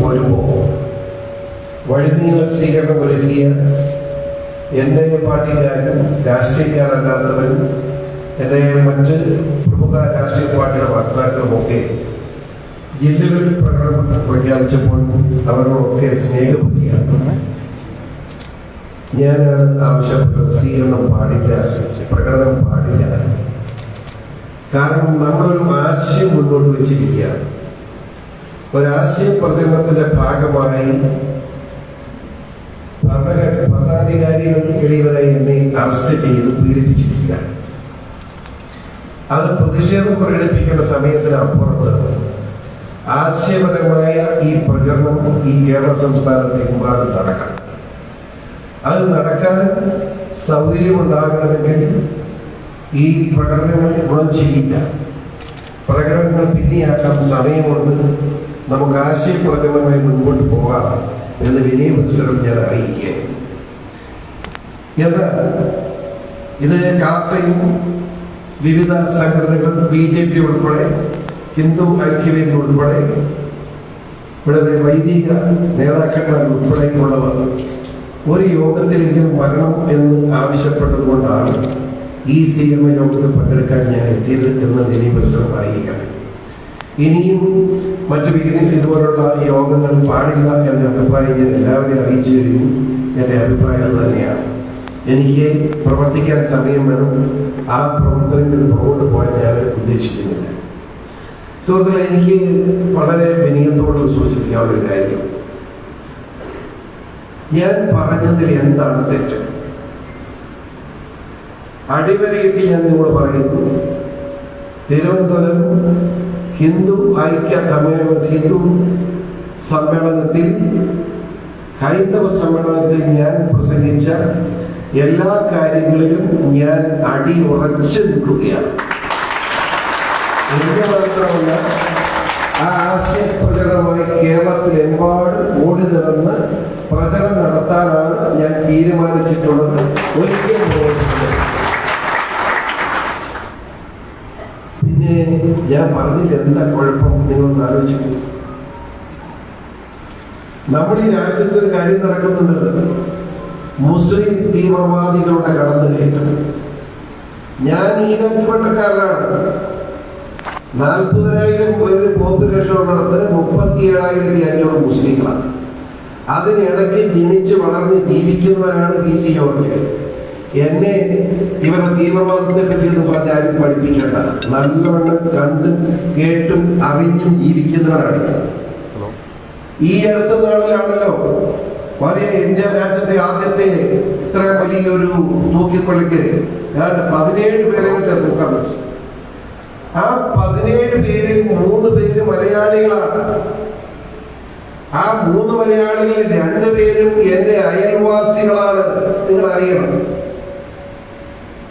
പോരുമ്പോൾ വഴിനീള സ്വീകരണം ഒരുക്കിയ എൻ്റെ പാർട്ടിക്കാരും രാഷ്ട്രീയക്കാരല്ലാത്തവരും എൻ്റെ മറ്റ് പ്രമുഖ രാഷ്ട്രീയ പാർട്ടിയുടെ വക്താക്കളുമൊക്കെ ജില്ലകളിൽ പ്രകടനം പ്രഖ്യാപിച്ചപ്പോൾ അവരോടൊക്കെ സ്നേഹബുദ്ധിയാണ് ഞാനാണ് ആവശ്യപ്പെട്ടത്. സ്വീകരണം പാടില്ല, പ്രകടനം പാടില്ല. കാരണം നമ്മളൊരു ആശയം മുന്നോട്ട് വെച്ചിരിക്കുകയാണ്. ഒരാശയ പ്രചരണത്തിന്റെ ഭാഗമായി ഭരണാധികാരികൾ എളിയവരെ എന്നെ അറസ്റ്റ് ചെയ്ത് പീഡിപ്പിച്ചിരിക്കുകയാണ്. അത് പ്രതിഷേധം പ്രകടിപ്പിക്കേണ്ട സമയത്തിന് അപ്പുറത്ത് ആശയപരമായ ഈ പ്രചരണം ഈ കേരള സംസ്ഥാനത്തെമ്പാടും നടക്കണം. അത് നടക്കാൻ സൗകര്യമുണ്ടാകണമെങ്കിൽ ഈ പ്രകടനങ്ങൾ ഗുണം ചെയ്യില്ല. പ്രകടനങ്ങൾ പിന്നെയാക്കാൻ സമയമുണ്ട്. നമുക്ക് ആശയപ്രചരണമായി മുൻപോട്ട് പോകാം എന്ന് വിനയമത്സരം ഞാൻ അറിയിക്കുകയായിരുന്നു. എന്നാൽ ഇത് കാസയും വിവിധ സംഘടനകൾ BJP ഉൾപ്പെടെ ഹിന്ദു ഐക്യവേദി ഉൾപ്പെടെ ഇവിടുത്തെ വൈദിക നേതാക്കന്മാർ ഉൾപ്പെടെയുള്ളവർ ഒരു യോഗത്തിലെങ്കിലും വരണം എന്ന് ആവശ്യപ്പെട്ടതുകൊണ്ടാണ് ഈ സ്വീകരണ യോഗത്തിൽ പങ്കെടുക്കാൻ ഞാൻ എത്തിയത് എന്ന് വിനയമത്സരം അറിയിക്കണം. ഇനിയും മറ്റു ഇതുപോലുള്ള യോഗങ്ങൾ പാടില്ല എന്ന അഭിപ്രായം ഞാൻ എല്ലാവരെയും അറിയിച്ചു കഴിഞ്ഞു. എൻ്റെ അഭിപ്രായം അത് തന്നെയാണ്. എനിക്ക് പ്രവർത്തിക്കാൻ സമയം വേണം. ആ പ്രവർത്തനത്തിൽ പുറകോട്ട് പോകാൻ ഞാൻ ഉദ്ദേശിക്കുന്നില്ല. സുഹൃത്തുക്കളെ, എനിക്ക് വളരെ വിനയത്തോട് സൂചിപ്പിക്കാനുള്ള ഒരു കാര്യം, ഞാൻ പറഞ്ഞതിൽ എന്താണ് തെറ്റ്? അടിവരയിട്ട് ഞാൻ നിങ്ങളോട് പറയുന്നു, തിരുവനന്തപുരം ഹിന്ദു സമ്മേളനത്തിൽ ഹൈന്ദവ സമ്മേളനത്തിൽ ഞാൻ പ്രസംഗിച്ച എല്ലാ കാര്യങ്ങളിലും ഞാൻ അടിയുറച്ചു നിൽക്കുകയാണ്. എന്ന് മാത്രമല്ല, ആ ആശയപ്രചരണമായി കേരളത്തിലെമ്പാട് ഓടി നടന്ന് പ്രചരണം നടത്താനാണ് ഞാൻ തീരുമാനിച്ചിട്ടുള്ളത്. ഒരിക്കലും പ്രവർത്തിക്കുന്നത്. പിന്നെ ഞാൻ പറഞ്ഞില്ല എന്താ കുഴപ്പം? നിങ്ങളൊന്ന് ആലോചിച്ചു. നമ്മുടെ ഈ രാജ്യത്ത് ഒരു കാര്യം നടക്കുന്നുണ്ട്, മുസ്ലിം തീവ്രവാദികളുടെ കടന്നുകയറ്റം. ഞാൻ ഈ രാജ്യപ്പെട്ടക്കാരനാണ്. 40,000 പേര് പോപ്പുലേഷൻ ഉള്ളിടത്ത് 37,500 മുസ്ലിങ്ങളാണ്. അതിനിടയ്ക്ക് ജനിച്ച് വളർന്ന് ജീവിക്കുന്നവരാണ് PC ജോർജ്. എന്നെ ഇവരുടെ തീവ്രവാദത്തെ പറ്റിയൊന്നും പറഞ്ഞ് ആരും പഠിപ്പിക്കേണ്ട. നല്ലവണ്ണം കണ്ടും കേട്ടും അറിഞ്ഞും ജീവിക്കുന്നവരാണ്. ഈ അടുത്ത നാളിലാണല്ലോ വലിയ ഇന്ത്യ രാജ്യത്തെ ആദ്യത്തെ ഇത്ര വലിയൊരു തൂക്കിക്കൊലയ്ക്ക് 17 പേരെ തൂക്കാൻ വെച്ചു. ആ 17 പേരിൽ 3 പേര് മലയാളികളാണ്. ആ 3 മലയാളികളിൽ 2 പേരും എന്റെ അയൽവാസികളാണ്. നിങ്ങൾ അറിയണം.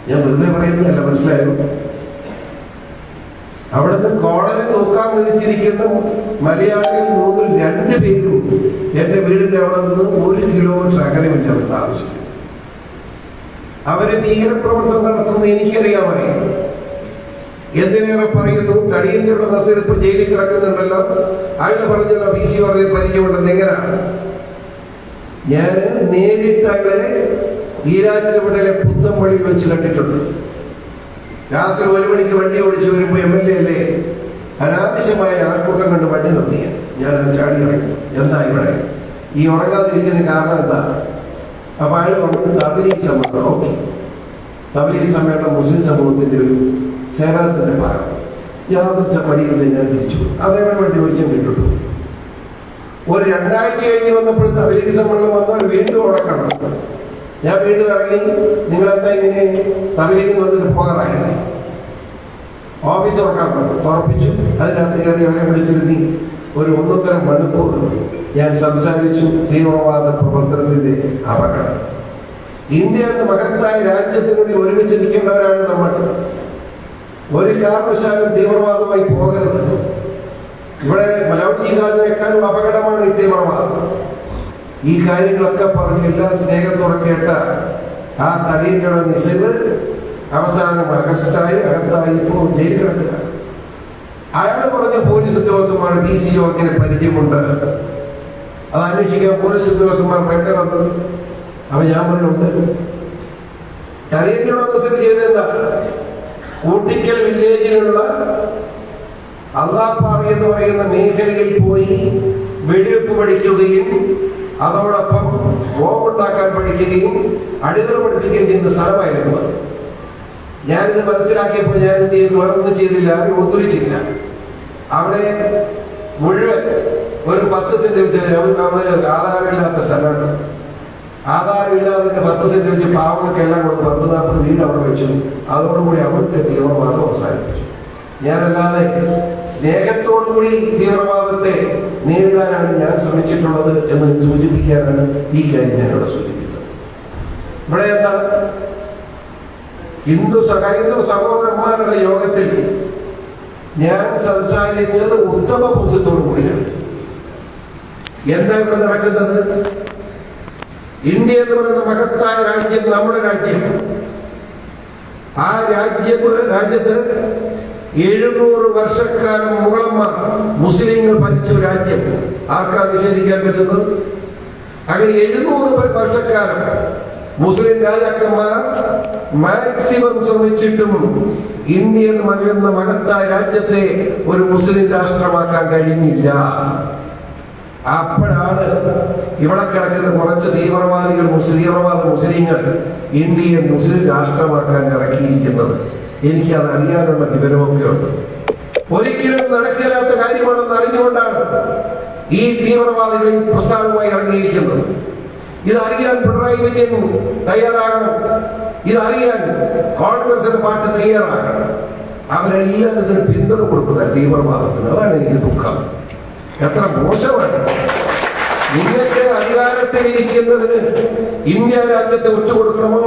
ഞാൻ വെറുതെ പറയുന്നില്ല, മനസ്സിലായോ? അവിടുന്ന് കോളനി നോക്കാൻ വിധിച്ചിരിക്കുന്ന മലയാളികൾ 3-ൽ 2 പേരും എന്റെ വീടിന്റെ അവിടെ നിന്ന് 1 കിലോമീറ്റർ അകലമില്ല താമസിക്കും. അവര് ഭീകരപ്രവർത്തനം നടത്തുന്നത് എനിക്കറിയാമായി. എന്തിനേറെ പറയുന്നു, തടിയന്റെ ഉള്ള നസീർ ഇപ്പൊ ജയിലിൽ കിടക്കുന്നുണ്ടല്ലോ. അയാൾ പറഞ്ഞല്ലോ PC പറഞ്ഞ പരിചയമുണ്ടെന്ന്. എങ്ങനെയാണ്? ഞാൻ നേരിട്ട് അയാളെ ഈരാറ്റുപേട്ടയിലെ പുത്തമ്പള്ളിയിൽ വെച്ച് കണ്ടിട്ടുണ്ട്. രാത്രി 1 മണിക്ക് വണ്ടി ഓടിച്ചു വരുമ്പോ MLA അല്ലേ, അനാവശ്യമായ ആൾക്കൂട്ടം കണ്ട് വണ്ടി നിർത്തിയ ഞാൻ ചാടി ഇറങ്ങി. എന്താ ഇവിടെ ഈ ഉറങ്ങാതിരിക്കുന്നതിന് കാരണം എന്താ? അപ്പൊ അയാൾ പറഞ്ഞു തബ്ലീഗ് സമ്മേളനം. ഓക്കെ, തബ്ലീഗ് സമ്മേളനം മുസ്ലിം സമൂഹത്തിന്റെ ഒരു സേവനത്തിന്റെ ഭാഗം. യാതൊരു പടിയില്ല. ഞാൻ തിരിച്ചു അതേപോലെ വണ്ടി ഓടിക്കാൻ കിട്ടുള്ളൂ. ഒരു 2 ആഴ്ച കഴിഞ്ഞ് വന്നപ്പോൾ തബ്ലീഗ് സമ്മേളനം വന്നാൽ വീണ്ടും ഉടക്കണം. ഞാൻ വീണ്ടും ഇറങ്ങി. നിങ്ങളെന്താ ഇങ്ങനെ തബ്ലീഗിൽ വന്നിട്ട് പോകാറായില്ല? ഓഫീസ് തുറപ്പിച്ചു. അതിനകത്ത് കയറി അവരെ വിളിച്ചിരുത്തി ഒരു 1.5 മണിക്കൂർ ഞാൻ സംസാരിച്ചു. തീവ്രവാദ പ്രവർത്തനത്തിന്റെ അപകടം. ഇന്ത്യ എന്ന മഹത്തായ രാജ്യത്തിന് വേണ്ടി ഒരുമിച്ച് നിൽക്കേണ്ടവരാണ് നമ്മൾ. ഒരു കാരണവശാലും തീവ്രവാദമായി പോകരുത്. ഇവിടെ മലൗകികാതിനേക്കാളും അപകടമാണ് ഈ തീവ്രവാദം. ഈ കാര്യങ്ങളൊക്കെ പറഞ്ഞ് എല്ലാം സ്നേഹത്തോടെ കേട്ട ആ തടിയുടെ നിസല് അവസാനം അറസ്റ്റായി അകത്തായി ഇപ്പോ ജയിൽ കിടക്കുക. അയാൾ പറഞ്ഞ പോലീസ് ഉദ്യോഗസ്ഥന്മാർ PC ജോർജിനെ പരിചയമുണ്ട്. അത് അന്വേഷിക്കാൻ പോലീസ് ഉദ്യോഗസ്ഥന്മാർ വേണ്ട വന്നത്. അപ്പൊ ഞാൻ പറഞ്ഞുണ്ട്. അറിയേണ്ടത് ചെയ്തെന്താ, കൂട്ടിക്കൽ വില്ലേജിലുള്ള അള്ളാപ്പാറ എന്ന് പറയുന്ന മേഖലയിൽ പോയി വെടിവെപ്പ് പഠിക്കുകയും അതോടൊപ്പം ബോംബുണ്ടാക്കാൻ പഠിക്കുകയും അടിത്തറ പഠിപ്പിക്കുകയും ചെയ്യുന്ന സ്ഥലമായിരുന്നു. ഞാനിത് മനസ്സിലാക്കിയപ്പോൾ ഞാൻ എന്ത് ചെയ്തു? വേറൊന്നും ചെയ്തില്ല, ഒത്തുരിച്ചില്ല. അവിടെ മുഴുവൻ ഒരു 10 സെന്റ് വെച്ച് ആധാരമില്ലാത്ത സ്ഥലമാണ്. ആധാരമില്ലാതെ 10 സെന്റ് വെച്ച് പാവങ്ങൾക്കെല്ലാം കൂടെ 10-40 വീട് അവിടെ വെച്ചു. അതോടുകൂടി അവിടുത്തെ തീവ്രവാദം അവസാനിപ്പിച്ചു. ഞാനല്ലാതെ സ്നേഹത്തോടുകൂടി തീവ്രവാദത്തെ നേരിടാനാണ് ഞാൻ ശ്രമിച്ചിട്ടുള്ളത് എന്ന് സൂചിപ്പിക്കാനാണ് ഈ കാര്യം ഞാനിവിടെ സൂചിപ്പിച്ചത്. ഇവിടെ എന്താ, ഹിന്ദു സഹോദരന്മാരുടെ യോഗത്തിൽ ഞാൻ സംസാരിച്ചത് ഉത്തമ ബോധ്യത്തോടു കൂടിയാണ്. എന്താ ഇവിടെ നടക്കുന്നത്? ഇന്ത്യ എന്ന് പറയുന്ന മഹത്തായ രാജ്യം, നമ്മുടെ രാജ്യം. ആ രാജ്യത്ത് 700 വർഷക്കാലം മുഗളന്മാർ മുസ്ലിങ്ങൾ ഭരിച്ച രാജ്യം. ആർക്കാ നിഷേധിക്കാൻ പറ്റുന്നത്? അങ്ങനെ 700 വർഷക്കാലം മുസ്ലിം രാജാക്കന്മാർ മാക്സിമം ശ്രമിച്ചിട്ടും ഇന്ത്യ എന്ന് പറയുന്ന മഹത്തായ രാജ്യത്തെ ഒരു മുസ്ലിം രാഷ്ട്രമാക്കാൻ കഴിഞ്ഞില്ല. അപ്പോഴാണ് ഇവിടെ കിടക്കുന്ന കുറച്ച് തീവ്രവാദികൾ, മുസ്ലിങ്ങൾ ഇന്ത്യയെ മുസ്ലിം രാഷ്ട്രമാക്കാൻ ഇറക്കിയിരിക്കുന്നത്. എനിക്കത് അറിയാനുള്ള വിവരമൊക്കെ ഉണ്ട്. ഒരിക്കലും നടക്കില്ലാത്ത കാര്യമാണെന്ന് അറിഞ്ഞുകൊണ്ടാണ് ഈ തീവ്രവാദികൾ ഈ പ്രസ്ഥാനവുമായി ഇറങ്ങിയിരിക്കുന്നത്. ഇതറിയാൻ പിണറായി വിജയൻ തയ്യാറാകണം. ഇതറിയാൻ കോൺഗ്രസിന്റെ പാർട്ടി തയ്യാറാകണം. അവരെല്ലാം ഇതിന് പിന്തുണ കൊടുക്കുന്ന തീവ്രവാദത്തിന്. അതാണ് എനിക്ക് ദുഃഖം. എത്ര മോശമാണ്. നിങ്ങൾക്ക് അധികാരത്തിൽ ഇരിക്കുന്നതിന് ഇന്ത്യ രാജ്യത്തെ ഒറ്റുകൊടുക്കണമോ?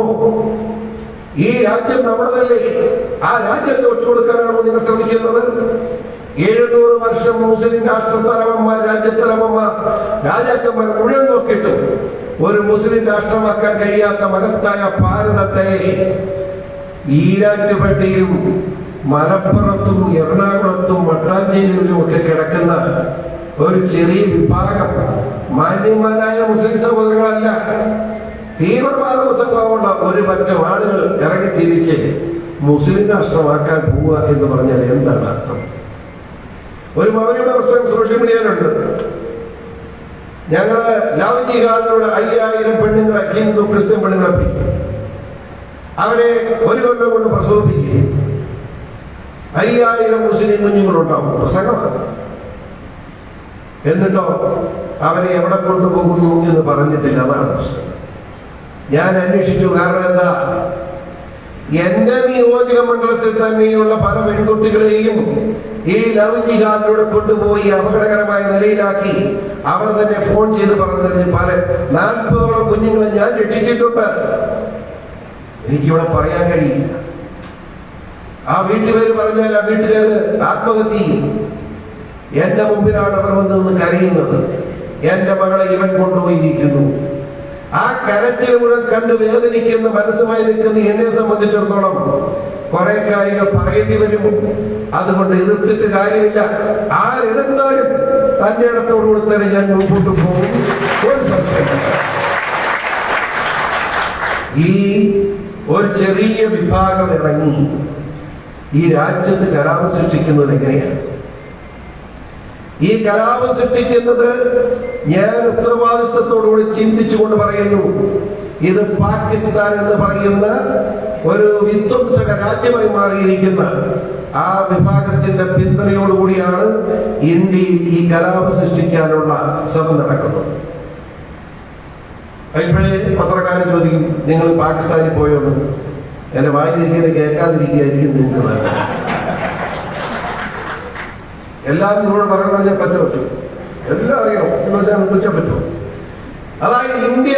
ഈ രാജ്യം നമ്മുടേതല്ലേ? ആ രാജ്യത്തെ ഒറ്റുകൊടുക്കാനാണോ നിങ്ങൾ ശ്രമിക്കുന്നത്? 700 വർഷം മുസ്ലിം രാഷ്ട്രത്തലവന്മാർ, രാജ്യത്തലവന്മാർ, രാജാക്കന്മാർ മുഴുവൻ നോക്കിയിട്ടും ഒരു മുസ്ലിം രാഷ്ട്രമാക്കാൻ കഴിയാത്ത മഹത്തായ ഭാരതത്തെ ഈരാറ്റുപേട്ടയിലും മലപ്പുറത്തും എറണാകുളത്തും മട്ടാഞ്ചേരിയിലും ഒക്കെ കിടക്കുന്ന ഒരു ചെറിയ വിഭാഗം മാന്യന്മാരായ മുസ്ലിം സഹോദരങ്ങളല്ല, തീവ്രവാദ സ്വഭാവമുള്ള ഒരു പറ്റം ആളുകൾ ഇറങ്ങി തിരിച്ച് മുസ്ലിം രാഷ്ട്രമാക്കാൻ പോവുക എന്ന് പറഞ്ഞാൽ എന്താണ് അർത്ഥം? ഒരു മൗലിക പ്രശ്നം സോഷ്യൽ മീഡിയയിലുണ്ട്. ഞങ്ങള് ലവ് ജിഹാദിലൂടെ 5000 പെണ്ണുങ്ങളെ, ഹിന്ദു ക്രിസ്ത്യൻ പെണ്ണുങ്ങളെ അവരെ ഒരു കൊല്ലം കൊണ്ട് പ്രസവിപ്പിക്കുകയും 5000 മുസ്ലിം കുഞ്ഞുങ്ങളുണ്ടാവും. പ്രസംഗമാണ്. എന്നിട്ടോ അവരെ എവിടെ കൊണ്ടുപോകുന്നു എന്ന് പറഞ്ഞിട്ടില്ല. അതാണ് പ്രശ്നം. ഞാൻ അന്വേഷിച്ചു. കാരണം എന്താ, എന്റെ നിയോജക മണ്ഡലത്തിൽ തന്നെയുള്ള പല പെൺകുട്ടികളെയും ഈ ലവ് ജിഹാദിലൂടെ കൊണ്ടുപോയി അപകടകരമായ നിലയിലാക്കി അവർ തന്നെ ഫോൺ ചെയ്ത് പറഞ്ഞതിന് പല 40ഓളം കുഞ്ഞുങ്ങളെ ഞാൻ രക്ഷിച്ചിട്ടുണ്ട്. എനിക്കിവിടെ പറയാൻ കഴിയില്ല. ആ വീട്ടുപേര് പറഞ്ഞാൽ ആ വീട്ടുകാര് ആത്മഹത്യ ചെയ്യും. എന്റെ മുമ്പിലാണ് അവർ വന്ന് കരയുന്നത്. എന്റെ മകളെ ഇവൻ കൊണ്ടുപോയിരിക്കുന്നു. ആ കരച്ചിൽ മുഴുവൻ കണ്ട് വേദനിക്കുന്ന മനസ്സുമായി നിൽക്കുന്ന എന്നെ സംബന്ധിച്ചിടത്തോളം കുറെ കാര്യങ്ങൾ പറയേണ്ടി വരും. അതുകൊണ്ട് എതിർത്തിട്ട് കാര്യമില്ല. ആരെതിർത്താലും തന്റെ ഇടത്തോടുകൂടി തന്നെ ഞാൻ മുമ്പോട്ട് പോകും. ഒരു സംശയമില്ല. ഈ ഒരു ചെറിയ വിഭാഗം ഇറങ്ങി ഈ രാജ്യത്ത് കലാപം സൃഷ്ടിക്കുന്നത് എങ്ങനെയാണ്? ഈ കലാപം സൃഷ്ടിക്കുന്നത് ഞാൻ ഉത്തരവാദിത്വത്തോടുകൂടി ചിന്തിച്ചുകൊണ്ട് പറയുന്നു. ഇത് പാകിസ്ഥാൻ എന്ന് പറയുന്ന ഒരു വിധ്വംസക രാജ്യമായി മാറിയിരിക്കുന്ന ആ വിഭാഗത്തിന്റെ പിന്തുണയോടുകൂടിയാണ് ഇന്ത്യയിൽ ഈ കലാപം സൃഷ്ടിക്കാനുള്ള ശ്രമം നടക്കുന്നത്. ഇപ്പോഴേ പത്രക്കാരൻ ചോദിക്കും, നിങ്ങൾ പാകിസ്ഥാനിൽ പോയോന്ന്? എന്റെ വായിലിരിക്കുന്നത് കേൾക്കാതിരിക്കുകയായിരിക്കും നിങ്ങൾക്ക് നല്ലത്. എല്ലാം നിങ്ങളോട് പറയാൻ പറ്റുമോ? എല്ലാം അറിയണം എന്ന് വെച്ചാൽ നിർദ്ദേശിക്കാൻ പറ്റുമോ? അതായത് ഇന്ത്യ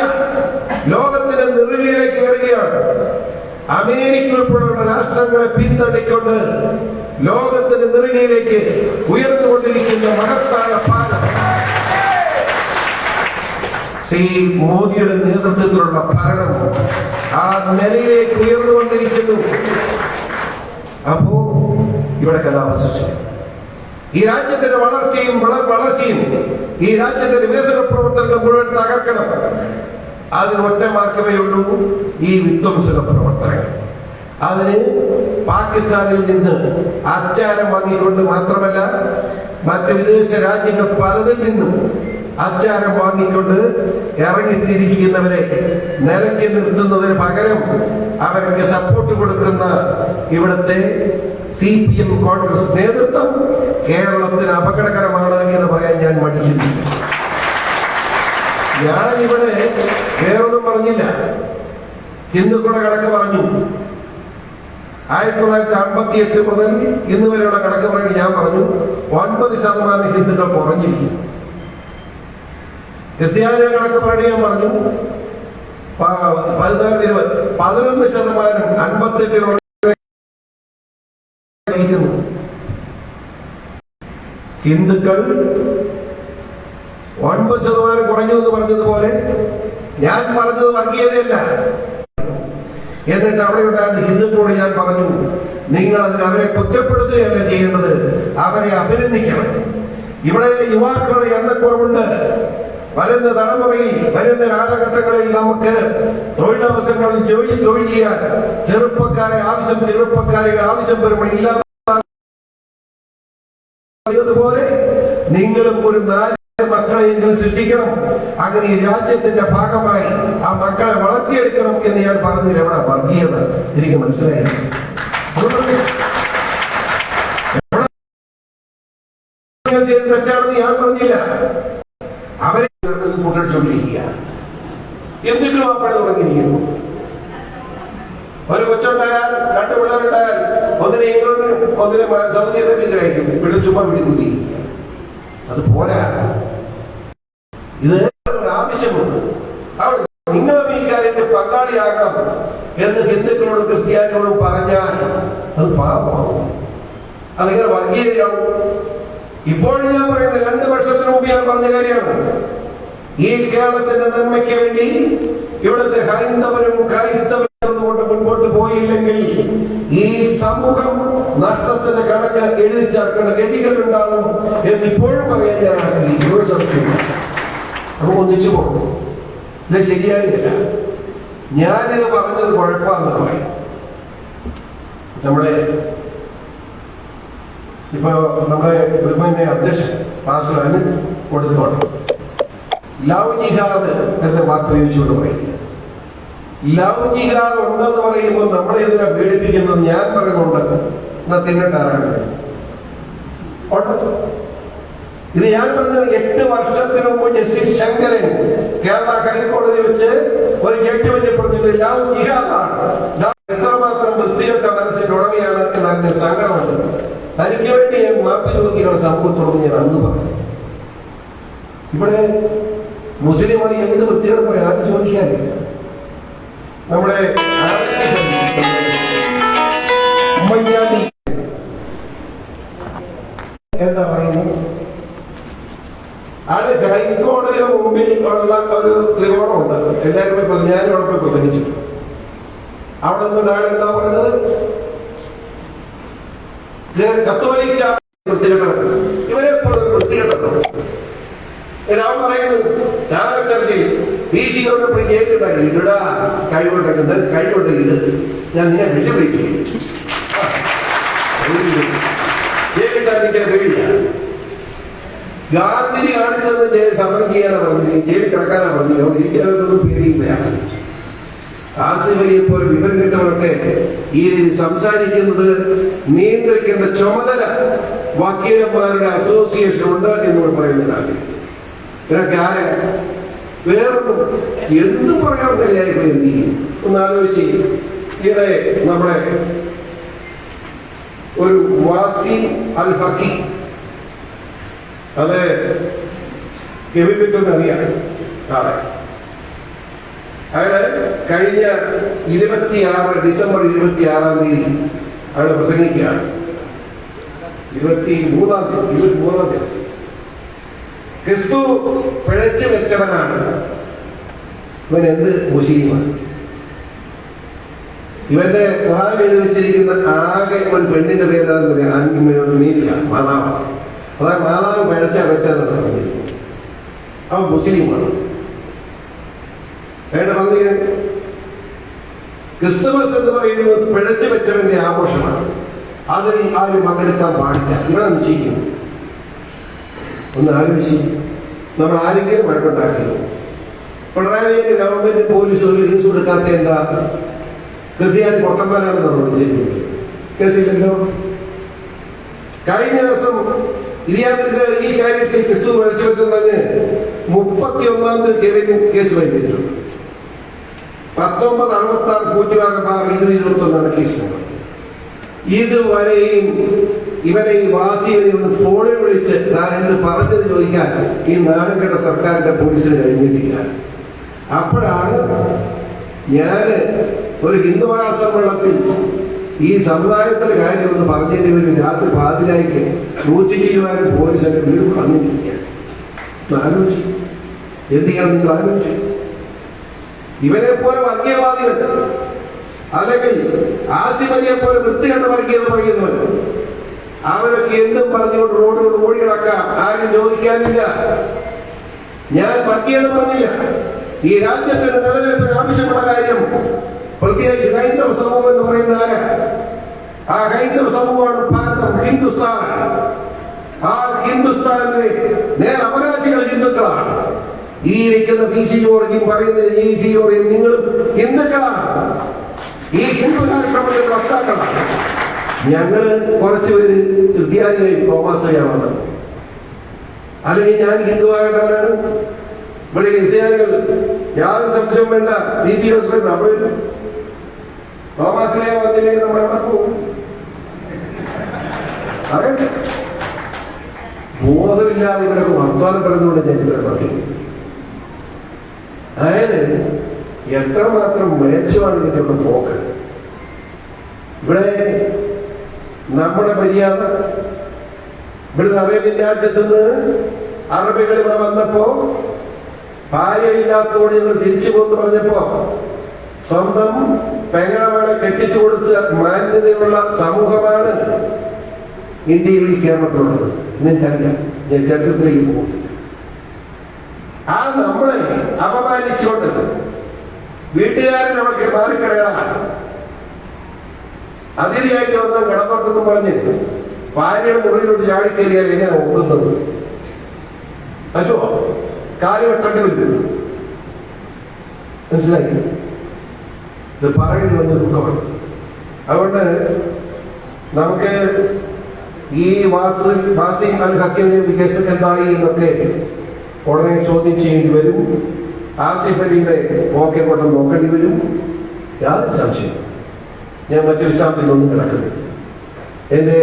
ലോകത്തിന്റെ നെറുകയിലേക്ക് കയറുകയാണ്. അമേരിക്ക ഉൾപ്പെടെയുള്ള രാഷ്ട്രങ്ങളെ പിന്തള്ളിക്കൊണ്ട് ലോകത്തിന്റെ നെറുകയിലേക്ക് ഉയർന്നുകൊണ്ടിരിക്കുന്ന മഹത്തായ പാലം ശ്രീ മോദിയുടെ നേതൃത്വത്തിലുള്ള ഭരണം ആ നിലയിലേക്ക് ഉയർന്നുകൊണ്ടിരിക്കുന്നു. അപ്പോ ഇവിടെ കലാപം സൃഷ്ടിക്കും. ഈ രാജ്യത്തിന്റെ വളർച്ചയും ഈ രാജ്യത്തിന്റെ വികസന പ്രവർത്തനങ്ങൾ മുഴുവൻ തകർക്കണം. അതിന് ഒറ്റ മാർഗമേ ഉള്ളൂ, ഈ വിധ്വംസക പ്രവർത്തനങ്ങൾ. അതിന് പാകിസ്ഥാനിൽ നിന്ന് അച്ചാരം വാങ്ങിക്കൊണ്ട് മാത്രമല്ല, മറ്റ് വിദേശ രാജ്യങ്ങൾ പലതിൽ നിന്നും അച്ചാരം വാങ്ങിക്കൊണ്ട് ഇറങ്ങിത്തിരിക്കുന്നവരെ നിലയ്ക്ക് നിർത്തുന്നതിന് പകരം അവർക്ക് സപ്പോർട്ട് കൊടുക്കുന്ന ഇവിടുത്തെ CPM കോൺഗ്രസ് നേതൃത്വം കേരളത്തിന് അപകടകരമാണ് എന്ന് പറയാൻ ഞാൻ മടിക്കുന്നില്ല. ഞാനിവിടെ വേറൊന്നും പറഞ്ഞില്ല. ഹിന്ദുക്കളുടെ കണക്ക് പറഞ്ഞു. 1958 മുതൽ ഇന്ന് വരെയുള്ള കണക്ക് പറയുന്നത് ഞാൻ പറഞ്ഞു 9% ഹിന്ദുക്കൾ കുറഞ്ഞിരിക്കും. ക്രിസ്ത്യാനിയുടെ കണക്ക് പറയുന്നത് ഞാൻ പറഞ്ഞു 11% 58 ഹിന്ദുക്കൾ 9% കുറഞ്ഞു എന്ന് പറഞ്ഞതുപോലെ ഞാൻ പറഞ്ഞത് വർഗീയതയല്ല. എന്നിട്ട് അവിടെ ഉണ്ടായിരുന്ന ഹിന്ദുക്കളോട് ഞാൻ പറഞ്ഞു, നിങ്ങൾ അതിന് അവരെ കുറ്റപ്പെടുത്തുകയല്ല ചെയ്യേണ്ടത്, അവരെ അഭിനന്ദിക്കണം. ഇവിടെ യുവാക്കളുടെ എണ്ണക്കുറവുണ്ട്. വരുന്ന തലമുറയിൽ, വരുന്ന കാലഘട്ടങ്ങളിൽ നമുക്ക് തൊഴിലവസരങ്ങളിൽ ജോലി ചെയ്യാൻ ചെറുപ്പക്കാരികൾ ആവശ്യം വരുമ്പോൾ ഇല്ലാതെ അതുപോലെ നിങ്ങളും ഒരു 4 മക്കളെയെങ്കിലും സൃഷ്ടിക്കണം. അങ്ങനെ ഈ രാജ്യത്തിന്റെ ഭാഗമായി ആ മക്കളെ വളർത്തിയെടുക്കണം എന്ന് ഞാൻ പറഞ്ഞില്ല. എവിടെ വർഗീയത എനിക്ക് മനസ്സിലായി. തെറ്റാണെന്ന് ഞാൻ പറഞ്ഞില്ല. അവരെ കൂട്ടിച്ചോണ്ടിരിക്കുക. എന്തെങ്കിലും ആ പണി തുടങ്ങിയിരിക്കുന്നു. ഒരു കൊച്ചുണ്ടായാൽ 2 പിള്ളേരുണ്ടായാൽ ഒന്നിനെ ഇംഗ്ലണ്ടിനും ഒന്നിനെ സൗദി അറേബ്യയിലും അയക്കും. ഇവിടെ ചുമ്മാ പിടിക്കുത്തി. അത് പോരാ. ഇത് ആവശ്യമുണ്ട്. അവിടെ നിങ്ങളും ഈ കാര്യത്തിൽ പങ്കാളിയാകാം എന്ന് ഹിന്ദുക്കളോടും ക്രിസ്ത്യാനികളോടും പറഞ്ഞാൽ അത് പാപമാവും. അതെങ്ങനെ വർഗീയതയാവും? ഇപ്പോഴും ഞാൻ പറയുന്നത് 2 വർഷത്തിന് മുമ്പ് ഞാൻ പറഞ്ഞ കാര്യമാണ്. ഈ കേരളത്തിന്റെ നന്മയ്ക്ക് വേണ്ടി ഇവിടുത്തെ ഹൈന്ദവരും ക്രൈസ്തവരും കൊണ്ട് മുൻപോട്ട് പോയില്ലെങ്കിൽ ഈ സമൂഹം നഷ്ടത്തിന്റെ കണക്ക് എഴുതി ചേർക്കേണ്ട ഗതികളുണ്ടാകും എന്ന് ഇപ്പോഴും പറയാൻ ഞാൻ ആഗ്രഹിക്കുന്നു. നമുക്ക് ഒന്നിച്ചു പോകും. ഇത് ശരിയായില്ല. ഞാനിത് പറഞ്ഞത് കുഴപ്പമാണെന്ന് പറയും. നമ്മുടെ ബഹുമാന്യ അധ്യക്ഷൻ പാസ്റ്റർ അനിൽ കൊടുത്തോട്ടെ ലവ് ജിഹാദ് എന്ന വാക്ക് ഉപയോഗിച്ചുകൊണ്ട് പറയുക. ലവ് ജിഹാദ് ഉണ്ടെന്ന് പറയുമ്പോൾ നമ്മളെ എന്തിനാ പീഡിപ്പിക്കുന്നത്? ഞാൻ പറയുന്നുണ്ട്, എന്നാ തിന്നിട്ടാറാണ് ഇത് ഞാൻ പറഞ്ഞത്. 8 വർഷത്തിന് മുമ്പ് ജസ്റ്റിസ് ശങ്കരൻ കേരള ഹൈക്കോടതി വെച്ച് ഒരു ജഡ്ജ്മെന്റ് പറഞ്ഞത് ലവ് ജിഹാദാണ്. എത്രമാത്രം വൃത്തികെട്ട മനസ്സിന്റെ ഉടമയാണ് എന്ന് അതിന് സങ്കടമുണ്ട്. തനിക്ക് വേണ്ടി ഞാൻ മാപ്പ് ചോദിക്കുന്ന സംഭവത്തോട് ഞാൻ അന്ന് പറഞ്ഞു. ഇവിടെ മുസ്ലിമായി എന്ത് വൃത്തികേട് പോയാൽ ആരും ചോദിക്കാനില്ല. നമ്മുടെ ഉമ്മൻചാണ്ടി എന്താ പറയുന്നത്? അത് ഹൈക്കോടതിയുടെ മുമ്പിൽ ഉള്ള ഒരു ത്രികോണമുണ്ട്. എല്ലാവരും ഞാനും അവിടെ പോയി പ്രസംഗിച്ചു. അവിടെ നിന്ന് ആൾ എന്താ പറയുന്നത്? കത്തോലിക്ക വൃത്തികെട്ടവർ, ഇവരെ പോലെ വൃത്തികെട്ടവർ. അവൻ പറയുന്നത് ചാനച്ചർച്ചയിൽ വീശിയോടെ പോയി ജയിലുണ്ടാക്കി ഇടാ കഴിവുണ്ടെങ്കിൽ ഞാൻ നിന്നെ വെല്ലുവിളിക്കുകയും ജയിലിട്ടാൻ പേടിയാണ്. ഗാന്ധി കാണിച്ചത് സമരം ചെയ്യാനാണ് പറഞ്ഞത്, ജയിലിൽ കിടക്കാനാണ് പറഞ്ഞത്. അവിടെ ഇരിക്കാനൊന്നും പേടിയില്ല. ആസിഫലിയെ പോലെ വിവരം കിട്ടവരൊക്കെ ഈ രീതി സംസാരിക്കുന്നത് നിയന്ത്രിക്കേണ്ട ചുമതല വക്കീലന്മാരുടെ അസോസിയേഷൻ ഉണ്ട് എന്ന് പറയുന്നതാണ്. ഇവരൊക്കെ ആരെ വേറൊന്നും എന്ത് പറയാമെന്നല്ലായിരുന്നു എന്ത് ചെയ്യും? ഒന്ന് ആലോചിച്ച്. ഇവിടെ നമ്മുടെ ഒരു വാസി അൽ ഹക്കി, അത് കെവിപ്പിത്തൊന്ന് അറിയാം ആളെ. അയാള് കഴിഞ്ഞ 26 ഡിസംബർ 26 തീയതി അയാൾ പ്രസംഗിക്കുകയാണ്. 23 തീയതി ക്രിസ്തു പിഴച്ചു വെച്ചവനാണ്. ഇവൻ എന്ത് മുസ്ലിമാണ്? ഇവന്റെ ഖുർആനിൽ എഴുതി വെച്ചിരിക്കുന്ന ആകെ ഒരു പെണ്ണിന്റെ പേരാണെന്ന് പറയാം, മാതാവാണ്. അതായത് മാതാവ് പഴച്ചാൽ പറ്റാതെ പറഞ്ഞിരിക്കുന്നു. അവൻ മുസ്ലിമാണ്. വേണ്ട പറഞ്ഞ ക്രിസ്തുമസ് എന്ന് പറയുന്നത് പിഴച്ചു പറ്റവന്റെ ആഘോഷമാണ്. അതിൽ ആരും പങ്കെടുക്കാൻ പാടില്ല. ഇവിടെ നിശ്ചയിക്കുന്നു. ഒന്ന് ആലോചിച്ച് നമ്മൾ ആരെങ്കിലും വഴക്കുണ്ടാക്കിയത് പിണറായി വിജയന്റെ ഗവൺമെന്റ് പോലീസ് ഒരു കേസ് കൊടുക്കാത്ത എന്താ? ക്രിസ്ത്യാനി പൊട്ടന്മാരാണ് നമ്മൾ വിജയിക്കുന്നത്. കേസില്ലല്ലോ. കഴിഞ്ഞ ദിവസം ഈ കാര്യത്തിൽ ക്രിസ്തു വിളിച്ചുവെത്തുന്നതിന് 31 തീയതി കേസ് വൈകിട്ടുണ്ട്. 1966 കൂറ്റുവാങ്ങന്മാർ 2021 കേസുണ്ട്. ഇതുവരെയും ഇവനെ ഈ വാസിയെ ഒന്ന് ഫോണിൽ വിളിച്ച് താൻ എന്ത് പറഞ്ഞത് ചോദിക്കാൻ ഈ നാടുകെട്ട സർക്കാരിന്റെ പോലീസിന് കഴിഞ്ഞിട്ടില്ല. അപ്പോഴാണ് ഞാൻ ഒരു ഹിന്ദു മഹാസമ്മേളനത്തിൽ ഈ സമുദായത്തിന്റെ കാര്യം ഒന്ന് പറഞ്ഞതിന് ഒരു രാത്രി പാതിരായിക്ക് 120 പോലീസ് എന്റെ വീട് പറഞ്ഞിരിക്കുകയാണ്. ആലോചിച്ചു. എന്ത് ചെയ്യണം നിങ്ങൾ ആലോചിച്ചു? ഇവരെ പോലെ വർഗീയവാദികൾ അല്ലെങ്കിൽ ആസിഫ് അലിയെ പോലെ വൃത്തികെട്ട വർഗീയത പറയുന്നവർ അവരൊക്കെ എന്തും പറഞ്ഞുകൊണ്ട് റോഡുകൾ ഓടി കിടക്കാം. ആരും ചോദിക്കാനില്ല. ഞാൻ വർഗീയത പറഞ്ഞില്ല. ഈ രാജ്യത്തിന്റെ നിലനിൽപ്പിന് ആവശ്യമുള്ള കാര്യം പ്രത്യേകിച്ച് ഹൈന്ദവ സമൂഹം എന്ന് പറയുന്ന ആരാ? ആ ഹൈന്ദവ സമൂഹമാണ് ഭാരതം, ഹിന്ദുസ്ഥാൻ. ആ ഹിന്ദുസ്ഥാനിലെ നേരെ അവകാശികൾ ഹിന്ദുക്കളാണ്. ഈ ഇരിക്കുന്ന PC ജോർജും പറയുന്ന EC ജോർജും നിങ്ങളും ഹിന്ദുക്കളാണ്. ഈ ഹിന്ദു രാഷ്ട്രത്തിന്റെ വക്താക്കളാണ്. ഞങ്ങള് കുറച്ചുപേര് ക്രിസ്ത്യാനികൾ തോമാസയാണ്. അല്ലെങ്കിൽ ഞാൻ ഹിന്ദുവാകേണ്ടവരാണ്. ഇവിടെ ക്രിസ്ത്യാനികൾ യാതൊരു സംശയം വേണ്ട. നമ്മൾ തോമാസിലെ വന്നില്ലെങ്കിൽ നമ്മൾ എവിടെ പോകും? അറിയട്ടെ. ബോധമില്ലാതെ ഇവരൊക്കെ വർത്തമാനം പറഞ്ഞുകൊണ്ട് ഞാൻ ഇവിടെ പറഞ്ഞു. അതായത് എത്രമാത്രം മേച്ചമാണ് ഇതിൻ്റെയൊക്കെ പോക്ക്. ഇവിടെ നമ്മുടെ മര്യാദ ഇവിടുന്ന് അറേബ്യൻ രാജ്യത്ത് നിന്ന് അറബികൾ ഇവിടെ വന്നപ്പോ ഭാര്യയില്ലാത്തതോടെ ഞങ്ങൾ തിരിച്ചു പോകുന്നു പറഞ്ഞപ്പോ സ്വന്തം പെങ്ങളെ കെട്ടിച്ചു കൊടുത്ത മാന്യതയുള്ള സമൂഹമാണ് ഇന്ത്യയിൽ കേരളത്തിലുള്ളത്. നിനക്കറിയാം, ഞാൻ ചരിത്രത്തിലേക്ക് പോകുന്നില്ല. ആ നമ്മളെ അപമാനിച്ചുകൊണ്ട് വീട്ടുകാരൻ അവർക്ക് മാറിക്കടയാണ്. അതിഥിയായിട്ട് വന്നാൽ കിടന്നോട്ടെന്ന് പറഞ്ഞ് ഭാര്യയുടെ മുറിയിലോട്ട് ചാടിക്കയറിയാൽ എങ്ങനെ ഒക്കുന്നത്? പറ്റുമോ? കാല് വെട്ടേണ്ടി വരും. മനസ്സിലാക്കി? ഇത് പറയുന്നത് വന്ന് ദുഃഖമാണ്. അതുകൊണ്ട് നമുക്ക് ഈ വാസി അൽ ഹക്കീമിന്റെ കേസ് എന്തായി എന്നൊക്കെ ഉടനെ ചോദ്യം ചെയ്യേണ്ടി വരും. ആസിഫ് അലിയുടെ ഓക്കെ കൊണ്ട് നോക്കേണ്ടി വരും. യാതൊരു സംശയം. ഞാൻ മറ്റു വിശദാംശങ്ങളൊന്നും കിടക്കുന്നില്ല. എന്റെ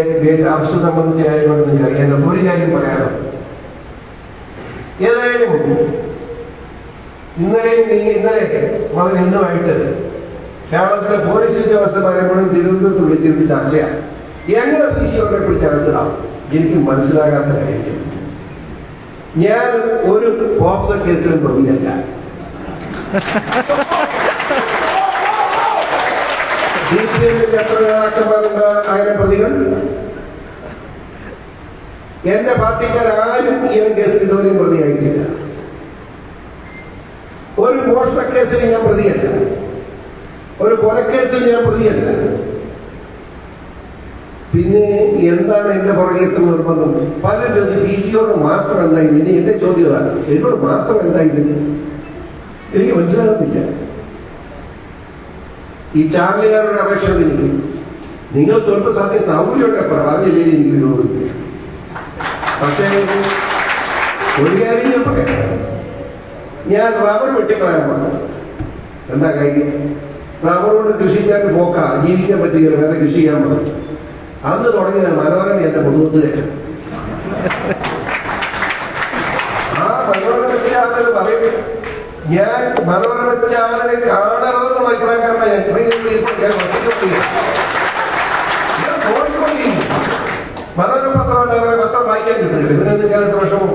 അവസ്ഥ സംബന്ധിച്ച കാര്യങ്ങൾ നിങ്ങൾക്ക് അറിയാൻ ഒരു കാര്യം പറയാനോ. ഏതായാലും ഇന്നലെ ഇന്നുമായിട്ട് കേരളത്തിലെ പോലീസ് ഉദ്യോഗസ്ഥന്മാരെ മുഴുവൻ തിരുവനന്തപുരത്ത് വിളിച്ചിരുന്ന് ചർച്ചയാണ്. എങ്ങനെ PC-യോടെ കുറിച്ച് അറിഞ്ഞതാ എനിക്ക് മനസ്സിലാകാത്ത കാര്യം. ഞാൻ ഒരു പോക്സോ കേസിലും പ്രതിയല്ല. CPM-ന്റെ എത്ര നേതാക്കന്മാരുണ്ട് അങ്ങനെ പ്രതികൾ? എന്റെ പാർട്ടിക്കാരും ഈ കേസിൽ ഇതുവരെയും പ്രതിയായിട്ടില്ല. ഒരു മോഷണ കേസിൽ ഞാൻ പ്രതിയല്ല. ഒരു കൊലക്കേസിൽ ഞാൻ പ്രതിയല്ല. പിന്നെ എന്താണ് എന്റെ പുറകേറ്റ നിർബന്ധം? പലരും ചോദിച്ചു PC-യോട് മാത്രം എന്തായിരുന്നു? ഇനി എന്റെ ചോദ്യമാണ്, എന്നോട് മാത്രം എന്തായിരുന്നു? എനിക്ക് മനസ്സിലാകുന്നില്ല. ഈ ചാർലികാരുടെ അപേക്ഷ എനിക്ക് നിങ്ങൾ സ്വല്പ സത്യ സൗകര്യമൊക്കെ പറഞ്ഞില്ലേ എനിക്ക് വിരോധമില്ല. പക്ഷേ ഒരു കാര്യം ഞാൻ പറയാം. ഞാൻ റബ്ബർ വെട്ടിക്കളയാൻ പറഞ്ഞു. എന്താ കാര്യം? റബ്ബർ കൊണ്ട് കൃഷിക്കാരന് പോക്കാ, ജീവിക്കാൻ പറ്റുകയില്ല, വേറെ കൃഷി ചെയ്യാൻ പറഞ്ഞു. അന്ന് തുടങ്ങിയ മനോരമ എന്റെ മുതുകുത്തുകയാണ്. ആ മനോരമ ചാനൽ പറയും ഞാൻ മനോരമ ചാനൽ കാണരുതെന്ന് അഭിപ്രായക്കാരനാണ്. ഞാൻ കോഴിക്കോട് മനോരമ പത്രം വായിക്കാൻ കിട്ടുന്നില്ല. ഇവനെന്ത് കാലത്ത് വിഷമം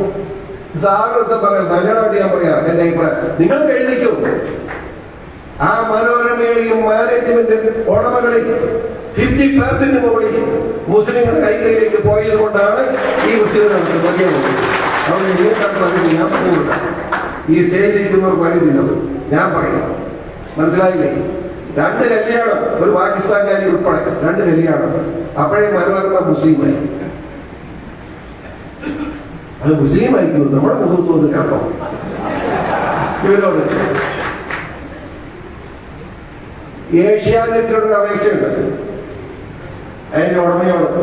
സാഗരത്തെ പറയാം. മലയാളമായിട്ട് ഞാൻ പറയാം എന്റെ അഭിപ്രായം. നിങ്ങൾക്ക് എഴുതിക്കും. ആ മനോരമയുടെയും മാനേജ്മെന്റ് ഉടമകളിൽ 50% മുകളിൽ മുസ്ലിങ്ങളുടെ കൈകളിലേക്ക് പോയത് കൊണ്ടാണ് ഈ ഉദ്യോഗം നടക്കുന്നത്. അവിടെ പറയുന്നത് ഞാൻ പറഞ്ഞില്ല, ഈ സ്റ്റേജിലിരിക്കുന്നവർ പറയുന്നില്ലത് ഞാൻ പറയാം. മനസ്സിലായില്ലേ? 2 കല്യാണം, ഒരു പാകിസ്ഥാൻകാരി ഉൾപ്പെടെ 2 കല്യാണം. അപ്പോഴേ മനോരമ മുസ്ലിമായി. അത് മുസ്ലിം ആയിരിക്കും, നമ്മുടെ മുഖത്ത് വന്ന് കേട്ടോ. ഏഷ്യാനെറ്റിനോടൊരു അപേക്ഷയുണ്ട് അതിന്റെ ഉടമയോട്.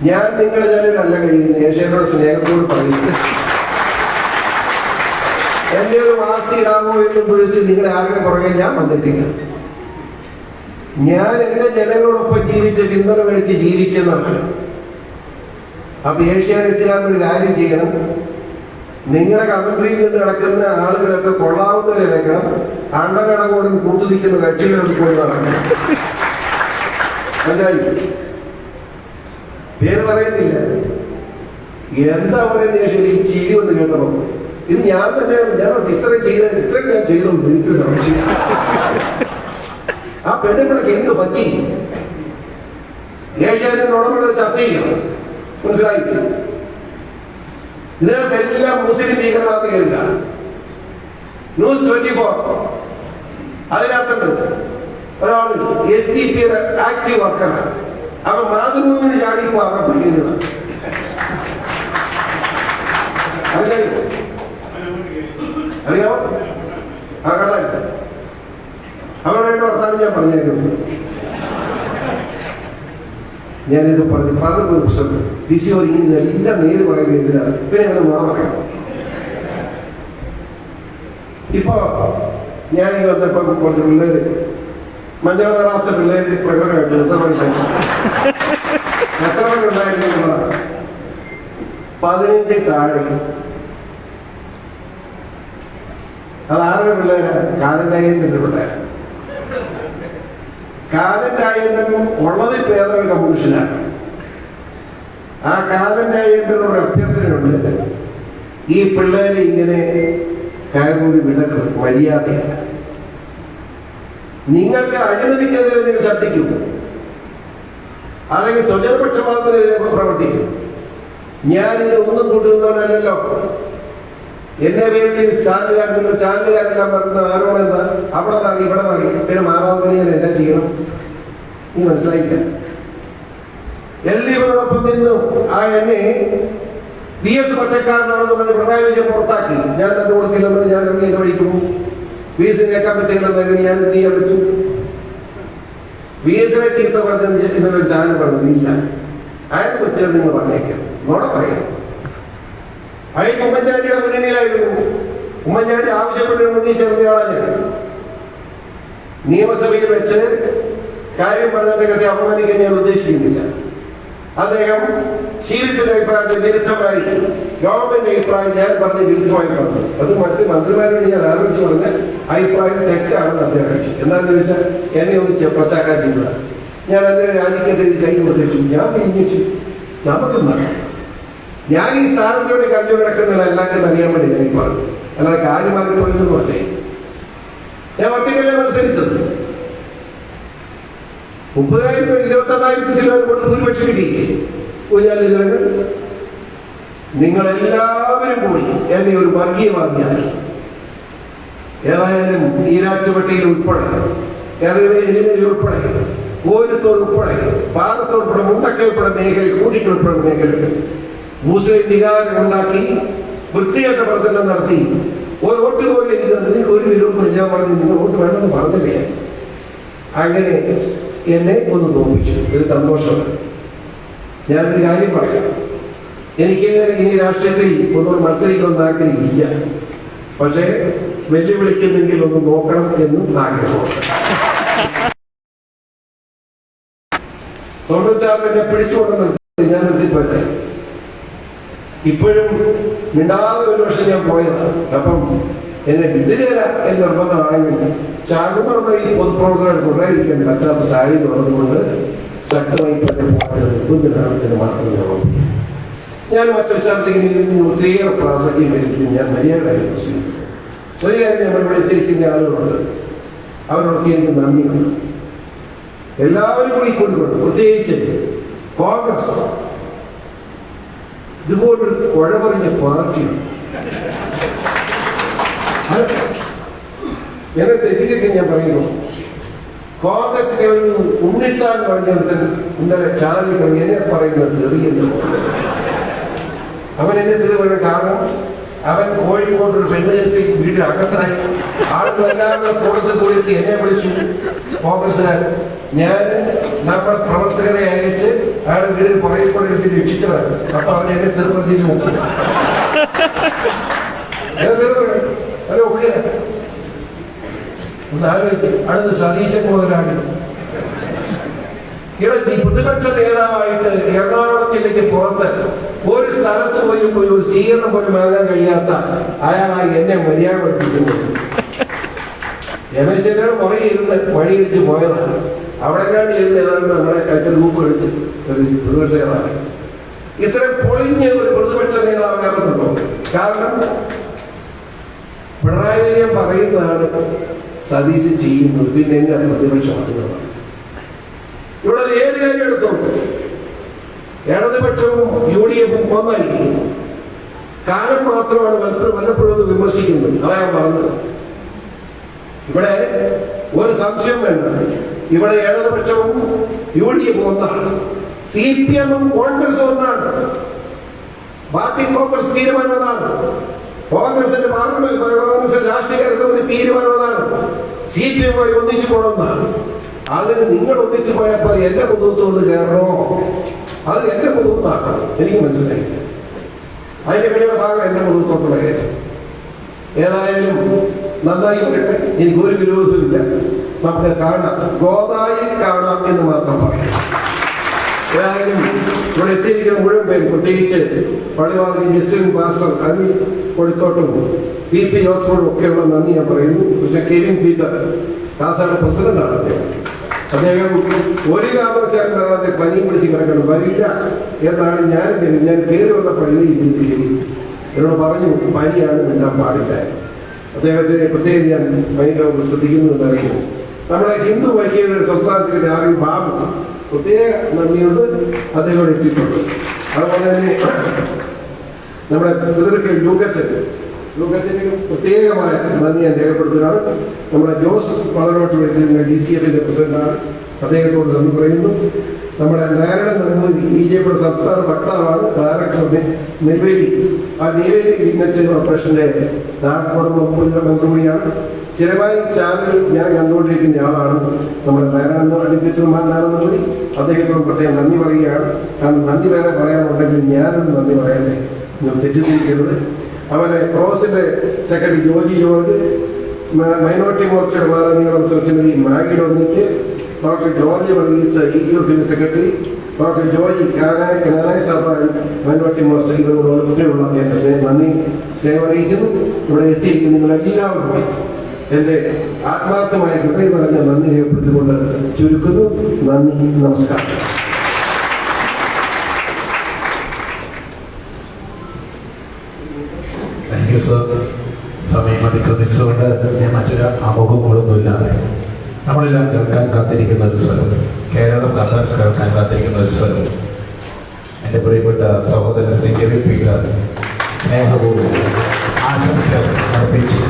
ഞാൻ നിങ്ങളുടെ ജനലല്ല കഴിയുന്നത്, ഏഷ്യാനോട് സ്നേഹത്തോട് പറയുന്നത്. എന്റെ ഒരു വാർത്ത ഇടാമോ എന്ന് ചോദിച്ച് നിങ്ങളെ ആരുടെ പുറകെ ഞാൻ വന്നിട്ടില്ല. ഞാൻ എന്റെ ജനങ്ങളോടൊപ്പം ജീവിച്ച് പിന്തുണ മേടിച്ച് ജീവിക്കുന്നവരാണ്. അപ്പൊ ഏഷ്യാനെറ്റുകാരനൊരു കാര്യം ചെയ്യണം, നിങ്ങളുടെ കമന്ററിയിൽ കൊണ്ട് നടക്കുന്ന ആളുകളൊക്കെ കൊള്ളാവുന്നവരെ വെക്കണം, അണ്ടകടകോടും കൂട്ടുനിൽക്കുന്ന കക്ഷികളൊക്കെ പോയി നടക്കണം. മനസ്സിലായി? പേര് പറയുന്നില്ല, എന്താ പറയുന്നത്? ശരി, ചിരി വന്ന് കേട്ടോ. ഇത് ഞാൻ തന്നെ ഇത്രയും ഞാൻ ചെയ്തു എനിക്ക് സംശയം. ആ പെണ്ണുങ്ങളൊക്കെ എന്ത് പറ്റി? ഏഷ്യാനെറ്റിനോടുള്ള ചർച്ച ചെയ്യണം. മനസ്സിലായി? ഇതിനകത്തെല്ലാം മുസ്ലിം ഭീകരവാദി കേൾക്കുക. ന്യൂസ് 24 അതിനകത്തുണ്ട് ഒരാൾ SDP-യുടെ ആക്റ്റീവ് വർക്കറാണ്. അവൻ മാതൃഭൂമിന് ചാടിപ്പോ അവൻ പഠിക്കുന്നതാണ്. അറിയാമോ? ആ കഥ അവരുടെ വർത്താനം ഞാൻ പറഞ്ഞായിരുന്നു. ഞാനിത് പറഞ്ഞ പുസ്തകം PC എല്ലാം നേര് പറയുന്നത് എന്തിനാണ്? പിന്നെ ഞങ്ങൾ നാളെ പറയാം. ഇപ്പൊ ഞാൻ വന്നപ്പോ കുറച്ച് പിള്ളേര്, മഞ്ഞൾ നിറാത്ത പിള്ളേര് പ്രകടനമായിട്ട് എത്ര പേരുണ്ടായിരുന്നു? 15 താഴെ. അതാരുടെ പിള്ളേരാണ്? കാലന്റായതിന്റെ പിള്ളേരാണ്. കാലന്റായതിനും ഉള്ളതിൽ പേരൊരു കമ്മീഷനാണ്. ആ കാലന്റായതിനോട് അഭ്യർത്ഥനയുണ്ട്, ഈ പിള്ളേരെ ഇങ്ങനെ കയറൂരി വിടരുത്, മര്യാദയില്ല. നിങ്ങൾക്ക് അഴിമതിക്കെതിരെ നിങ്ങൾ ശബ്ദിക്കും, അല്ലെങ്കിൽ സ്വജനപക്ഷപാതത്തിനെതിരെ പ്രവർത്തിക്കും. ഞാനിത് ഒന്നും കൂട്ടുന്നവനല്ലോ. എന്റെ പേരിൽ ചാനലുകാരെല്ലാം പറയുന്ന ആരോണം എന്താ? അവിടെ മാറി ഇവിടെ മാറി, പിന്നെ മാറാതെ ഞാൻ എന്നാ ചെയ്യണം? നീ മനസ്സിലായില്ല. LDFോടൊപ്പം നിന്നു ആ എന്നെ VS പക്ഷക്കാരനാണെന്ന് പറഞ്ഞ് പിണറായി വിജയൻ പുറത്താക്കി. ഞാൻ തന്നെ കൊടുത്തില്ലെന്ന് ഞാൻ എന്റെ വഴിക്കും VS കേൾക്കാൻ പറ്റില്ലെന്ന് ഞാൻ എന്ത് ചെയ്യാൻ പറ്റും? VS-നെ ചീത്ത പറഞ്ഞ ഇന്നൊരു ചാനൽ പറഞ്ഞില്ല. അയാൾ പറ്റില്ല നിങ്ങൾ പറഞ്ഞേക്കാം, നോടെ പറയാം. അയാൾക്ക് ഉമ്മൻചാണ്ടിയുടെ മുന്നണിയിലായിരുന്നു. ഉമ്മൻചാണ്ടി ആവശ്യപ്പെട്ട് മുന്നിൽ ചേർന്നയാളാണ്. നിയമസഭയിൽ വെച്ച് കാര്യം പറഞ്ഞ അദ്ദേഹത്തെ അപമാനിക്കാൻ ഞാൻ ഉദ്ദേശിക്കുന്നില്ല. അദ്ദേഹം ശീലിപ്പിന്റെ അഭിപ്രായത്തിന് വിരുദ്ധമായി ഗവൺമെന്റ് അഭിപ്രായം ഞാൻ പറഞ്ഞ് വിരുദ്ധമായി പറഞ്ഞു. അത് മറ്റു മന്ത്രിമാരോട് ഞാൻ ആലോചിച്ച് പറഞ്ഞ അഭിപ്രായം തെറ്റാണെന്ന് അദ്ദേഹം കഴിച്ചു. എന്താണെന്ന് ചോദിച്ചാൽ എന്നെ ഒന്ന് പ്രച്ചാക്കാൻ ചെയ്തതാണ്. ഞാൻ അദ്ദേഹം രാജിക്കെതിരെ കൈ കൊടുത്തു. ഞാൻ പിന്നിച്ചു. നമുക്കൊന്നാണ് ഞാൻ ഈ സ്ഥാനത്തിലൂടെ കല്ല് കിടക്കുന്ന എല്ലാവർക്കും അറിയാൻ വേണ്ടി ഞാൻ പറഞ്ഞു. അല്ലാതെ കാര്യമാക്കി പോയതൊന്നുമല്ലേ. ഞാൻ ഒറ്റയ്ക്കല്ലേ മത്സരിച്ചത്. 30,000 21,000 ചിലർ കൊടുത്ത് ഭൂരിപക്ഷം കിട്ടിയില്ലേ? ഊഞ്ഞാലിതരങ്ങൾ നിങ്ങളെല്ലാവരും കൂടി എന്നെ ഒരു വർഗീയവാദിയായി. ഏതായാലും ഈരാറ്റുപേട്ടയിൽ ഉൾപ്പെടെ, എരുമേലിയിൽ ഉൾപ്പെടെ, കോരത്തോട് ഉൾപ്പെടെ, പാറത്തോടുൾപ്പെടെ, മുണ്ടക്കൽ ഉൾപ്പെടെ മേഖലയിൽ, കൂട്ടിക്ക് ഉൾപ്പെടെ മേഖലയിൽ മുസ്ലിം വികാരം ഉണ്ടാക്കി വൃത്തികെട്ട പ്രവർത്തനം നടത്തി ഒരു വോട്ട് പോലും എനിക്ക് ഒരു വിരോധം. ഞാൻ പറഞ്ഞു നിങ്ങൾ വോട്ട് വേണമെന്ന് പറഞ്ഞില്ലേ. അങ്ങനെ എന്നെ ഒന്ന് തോന്നിച്ചു. ഒരു സന്തോഷമുണ്ട്. ഞാനൊരു കാര്യം പറയാം, എനിക്ക് ഇനി രാഷ്ട്രീയത്തിൽ ഒന്നും മത്സരിക്കൊന്നും ആഗ്രഹമില്ല. പക്ഷേ വെല്ലുവിളിക്കുന്നെങ്കിൽ ഒന്ന് നോക്കണം എന്നും ആഗ്രഹമുണ്ട്. 96 പിടിച്ചുകൊണ്ടെന്ന് ഞാൻ എത്തിപ്പോട്ടെ. ഇപ്പോഴും മിണ്ടാതെ ഒരു വർഷം ഞാൻ പോയതാണ്. അപ്പം എന്നെ വിടുകയില്ല എന്ന് നിർബന്ധമാണെങ്കിൽ ശാകുമർമ്മ ഈ പൊതുപ്രവർത്തനം കൊണ്ടായിരിക്കാൻ പറ്റാത്ത സാഹചര്യം ഉള്ളതുകൊണ്ട് ശക്തമായി നിർബന്ധമാണെന്ന് മാത്രമേ ഉള്ളൂ. ഞാൻ മറ്റൊരു സ്ഥലത്തേക്ക് ഒത്തിരിയേറെ പ്രാസംഗികം വരുത്തി ഞാൻ മര്യാദയായി പ്രസംഗിക്കുന്നു. ഒരു കാര്യം നമ്മളിവിടെ എത്തിയിരിക്കുന്ന ആളുകളുണ്ട്, അവരോടൊക്കെ എനിക്ക് നന്ദിയുണ്ട്. എല്ലാവരും കൂടി കൊണ്ടുപോകണം. പ്രത്യേകിച്ച് കോൺഗ്രസ് ഇതുപോലൊരു കുഴപറിഞ്ഞ പാർട്ടിയാണ്. എന്നെ തെറ്റിച്ചിട്ട് ഞാൻ പറയുന്നു, കോൺഗ്രസിനെ ഒരു ഉണ്ണിത്താൻ പറഞ്ഞിടത്തിൽ ഇന്നലെ ചാനലിൽ കഴിഞ്ഞ് എന്നെ പറയുന്നത് തെറിയല്ലോ. അവൻ എന്നെ തെറി പറയുന്ന കാരണം അവൻ കോഴിക്കോട് ഒരു പെണ്ണ് കേസിൽ വീട്ടിൽ അകത്തായി ആളുകളെല്ലാം കൂടത്തിൽ കൂടിയിട്ട് എന്നെ വിളിച്ചു കോൺഗ്രസ്സുകാരൻ. ഞാൻ നമ്മൾ പ്രവർത്തകരെ അയച്ച് അയാളുടെ വീടിൽ പുറകെ കൂടെ എടുത്ത് രക്ഷിച്ചതാണ്. അപ്പൊ അവൻ എന്നെ തെറി പറഞ്ഞിട്ട് നോക്കി അല്ല ഒക്കെ ഒന്ന് ആലോചിച്ച്. അടുത്ത് സതീശൻ മുതലാളി ഈ പ്രതിപക്ഷ നേതാവായിട്ട് എറണാകുളം ജില്ലയ്ക്ക് പുറത്ത് ഒരു സ്ഥലത്ത് പോലും പോയി ഒരു സ്വീകരണം പോലും വാങ്ങാൻ കഴിയാത്ത അയാളായി എന്നെ മര്യാദ പഠിപ്പിക്കുന്നു. രമേശന്റെ പുറകെ ഇരുന്ന് വഴിയിടിച്ച് പോയതാണ്. അവിടെക്കാണ്ട് ഇരുന്ന് ഏതാണ്ട് നമ്മളെ കയ്യിൽ രൂപ എടുത്ത് ഒരു പ്രതിപക്ഷ നേതാവ്. ഇത്രയും പൊളിഞ്ഞ ഒരു പ്രതിപക്ഷ നേതാവ് കേരളത്തിലുണ്ടോ? കാരണം പിണറായി വിജയൻ പറയുന്നതാണ് സതീശ് ചെയ്യുന്നത്. പിന്നെ എന്നെ പ്രതിപക്ഷമാക്കുന്നതാണ്. ഇവിടെ ഏത് കാര്യം എടുത്തോളൂ, ഇടതുപക്ഷവും യു ഡി എഫും ഒന്നായിരിക്കും. കാലം മാത്രമാണ് വല്ലപ്പോഴും വിമർശിക്കുന്നത്. അതാ ഞാൻ പറഞ്ഞത്. ഇവിടെ ഒരു സംശയം വേണ്ട, ഇവിടെ ഇടതുപക്ഷവും യു ഡി എഫും ഒന്നാണ്. CPM-ഉം കോൺഗ്രസും ഒന്നാണ്. പാർട്ടി കോൺഗ്രസ് തീരുമാനം അതാണ്. കോൺഗ്രസിന്റെ പാർലമെന്റ് കോൺഗ്രസിന്റെ രാഷ്ട്രീയ സമിതി തീരുമാനം അതാണ്. CPM-മായി ഒന്നിച്ചു പോകണമെന്നാണ്. അതിന് നിങ്ങൾ ഒന്നിച്ചു പോയപ്പോൾ എന്റെ മുഖത്തൊന്ന് കയറണോ? അത് എന്റെ മുഖത്താക്കണം. എനിക്ക് മനസ്സിലായി. അതിന്റെ കഴിയുടെ ഭാഗം എന്റെ മുഖത്തോട്ടുള്ള കയറ്റം. ഏതായാലും നന്നായി വരട്ടെ. എനിക്ക് ഒരു വിരോധമില്ല. നമുക്ക് കാണാം, ഗോദായി കാണാം എന്ന് മാത്രം പറയാം. ഏതായാലും ഇവിടെ എത്തിയിരിക്കുന്ന മുഴുവൻ പേരും, പ്രത്യേകിച്ച് പള്ളിവാതിൽ ജസ്റ്റിൻ പാസ്റ്റർ അനി കൊടുത്തോട്ടും PP ജോസഫോടും ഒക്കെയുള്ള നന്ദി ഞാൻ പറയുന്നു. പക്ഷെ കെവിൻ പീറ്റർ കാസയുടെ പ്രസിഡന്റാണ് അദ്ദേഹം ഒരു കാരണവശാലും വരാതെ പനിയും പിടിച്ച് കിടക്കണം, വരില്ല എന്നാണ് ഞാൻ കയറി വന്നപ്പോൾ എന്നോട് പറഞ്ഞു പനിയാണ് മിണ്ടാൻ പാടില്ല. അദ്ദേഹത്തിന് പ്രത്യേകം ഞാൻ ഭയങ്കര ശ്രദ്ധിക്കുന്നു എന്നറിയുന്നു. നമ്മുടെ ഹിന്ദു ഐക്യവേദിയുടെ സംസ്ഥാന സെക്രട്ടറി ആർ ബാബു പ്രത്യേക നന്ദിയുണ്ട്, അദ്ദേഹം എത്തിയിട്ടുണ്ട്. അതുപോലെ തന്നെ നമ്മുടെ പിതൃക്കൾ യൂക്കച്ചന് പ്രത്യേകമായ നന്ദി ഞാൻ രേഖപ്പെടുത്തുകയാണ്. നമ്മുടെ ജോസ് വളരോട്ട് എത്തിയിരുന്ന DCF-ന്റെ പ്രസിഡന്റാണ്, അദ്ദേഹത്തോട് നന്ദി പറയുന്നു. നമ്മുടെ നാരായണൻ നമ്പൂതിരി BJPയുടെ സംസ്ഥാന വക്താവാണ്, ഡയറക്ടർ നെയ്വേലി. ആ നെയ്വേലി ലിഗ്നറ്റ് ഓപ്പറേഷന്റെ ഡയറക്ടർ മന്ത്രിയാണ്. സ്ഥിരമായി ചാനലിൽ ഞാൻ കണ്ടുകൊണ്ടിരിക്കുന്ന ആളാണ് നമ്മുടെ നാരായണൻ നമ്പൂതിരി. അദ്ദേഹത്തോട് പ്രത്യേകം നന്ദി പറയുകയാണ്. കാരണം നന്ദി വേറെ പറയാനുണ്ടെങ്കിൽ ഞാനൊന്ന് നന്ദി പറയണ്ടേ, തെറ്റിദ്ധരിക്കരുത്. അതുപോലെ ക്രോസിന്റെ സെക്രട്ടറി ജോജി ജോർജ്, മൈനോറിറ്റി മോർച്ചയുടെ വേറെ സമിതി Maggie Dominic, doctor George Varghese EUFന്റെ secretary, doctor Joji Knanaya Sabha minority Morcha, ഇവരോട് ഒറ്റയുള്ള എന്റെ നന്ദി സ്നേഹം അറിയിക്കുന്നു. ഇവിടെ എത്തിയിരിക്കുന്ന നിങ്ങളെല്ലാവർക്കും എന്റെ ആത്മാർത്ഥമായ ഹൃദയം നിറഞ്ഞ നന്ദി രേഖപ്പെടുത്തിക്കൊണ്ട് ചുരുക്കുന്നു. നന്ദി, നമസ്കാരം. സമയം അതിക്രമിച്ചുകൊണ്ട് ഞാൻ മറ്റൊരു ആമുഖങ്ങളൊന്നുമില്ലാതെ നമ്മളെല്ലാം കേൾക്കാൻ കാത്തിരിക്കുന്ന ഒരു സ്വരം, കേരളം കേൾക്കാൻ കാത്തിരിക്കുന്ന ഒരു സ്വരം, എൻ്റെ പ്രിയപ്പെട്ട സഹോദരൻ ശ്രീ കെവിൻ പീറ്റർ സ്നേഹപൂർവ്വം ആശംസകൾ അർപ്പിച്ചു.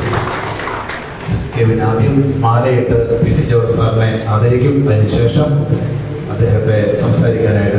കെവിൻ ആദ്യം മാലയിട്ട് PC ജോർജ് സാറിനെ ആദരിക്കും. അതിനുശേഷം അദ്ദേഹത്തെ സംസാരിക്കാനായിട്ട്